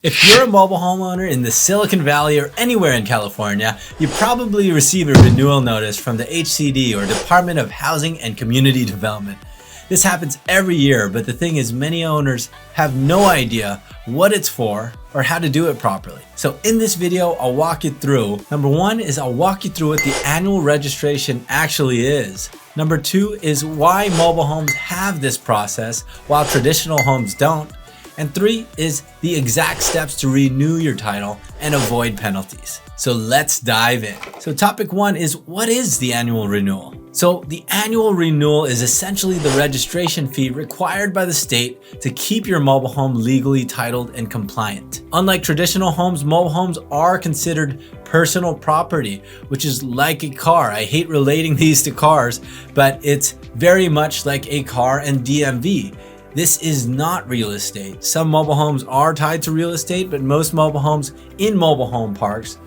If you're a mobile homeowner in the Silicon Valley or anywhere in California, you probably receive a renewal notice from the HCD or Department of Housing and Community Development. This happens every year, but the thing is many owners have no idea what it's for or how to do it properly. So in this video, I'll walk you through. Number one is I'll walk you through what the annual registration actually is. Number two is why mobile homes have this process while traditional homes don't. And three is the exact steps to renew your title and avoid penalties. So let's dive in. So topic one is, what is the annual renewal? So the annual renewal is essentially the registration fee required by the state to keep your mobile home legally titled and compliant. Unlike traditional homes, mobile homes are considered personal property, which is like a car. I hate relating these to cars, but it's very much like a car and DMV. This is not real estate. Some mobile homes are tied to real estate, but most mobile homes in mobile home parks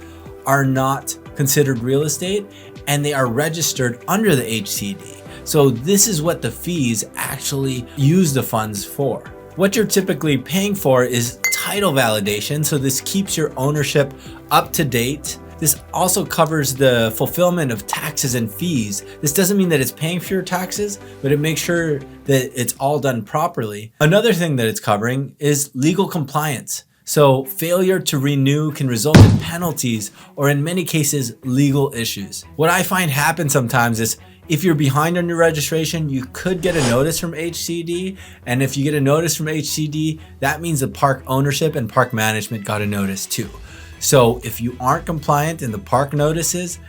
are not considered real estate and they are registered under the HCD. So this is what the fees actually use the funds for. What you're typically paying for is title validation. So this keeps your ownership up to date. This also covers the fulfillment of taxes and fees. This doesn't mean that it's paying for your taxes, but it makes sure that it's all done properly. Another thing that it's covering is legal compliance. So failure to renew can result in penalties or in many cases, legal issues. What I find happens sometimes is if you're behind on your registration, you could get a notice from HCD. And if you get a notice from HCD, that means the park ownership and park management got a notice too. So if you aren't compliant in the park notices,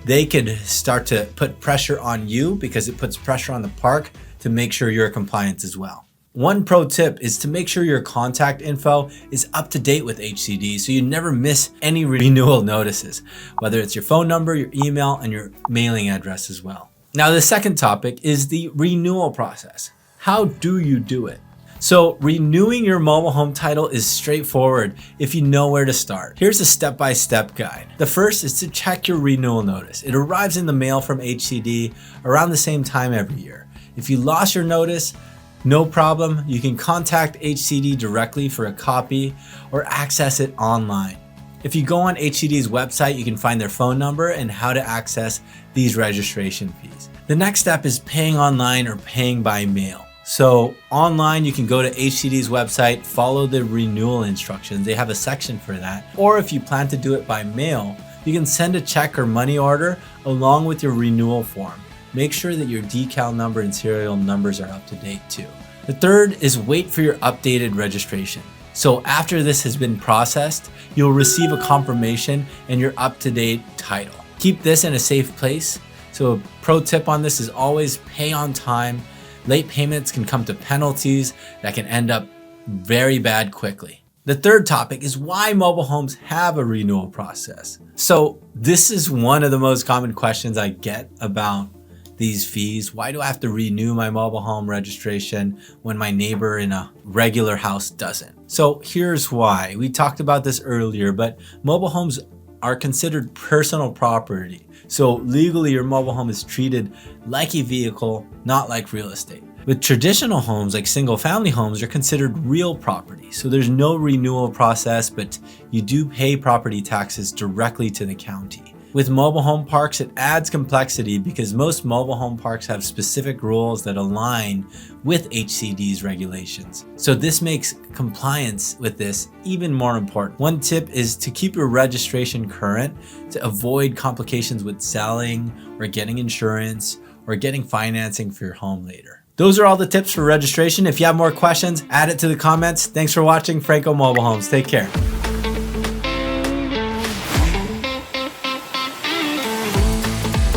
they could start to put pressure on you because it puts pressure on the park to make sure you're compliant as well. One pro tip is to make sure your contact info is up to date with HCD so you never miss any renewal notices, whether it's your phone number, your email, and your mailing address as well. Now, the second topic is the renewal process. How do you do it? So renewing your mobile home title is straightforward if you know where to start. Here's a step-by-step guide. The first is to check your renewal notice. It arrives in the mail from HCD around the same time every year. If you lost your notice, no problem. You can contact HCD directly for a copy or access it online. If you go on HCD's website, you can find their phone number and how to access these registration fees. The next step is paying online or paying by mail. So online, you can go to HCD's website, follow the renewal instructions. They have a section for that. Or if you plan to do it by mail, you can send a check or money order along with your renewal form. Make sure that your decal number and serial numbers are up to date too. The third is wait for your updated registration. So after this has been processed, you'll receive a confirmation and your up-to-date title. Keep this in a safe place. So a pro tip on this is always pay on time. Late payments can come to penalties that can end up very bad quickly. The third topic is why mobile homes have a renewal process. So this is one of the most common questions I get about these fees. Why do I have to renew my mobile home registration when my neighbor in a regular house doesn't? So here's why. We talked about this earlier, but mobile homes are considered personal property. So legally, your mobile home is treated like a vehicle, not like real estate. With traditional homes, like single family homes, are considered real property. So there's no renewal process, but you do pay property taxes directly to the county. With mobile home parks, it adds complexity because most mobile home parks have specific rules that align with HCD's regulations. So this makes compliance with this even more important. One tip is to keep your registration current to avoid complications with selling or getting insurance or getting financing for your home later. Those are all the tips for registration. If you have more questions, add it to the comments. Thanks for watching Franco Mobile Homes. Take care.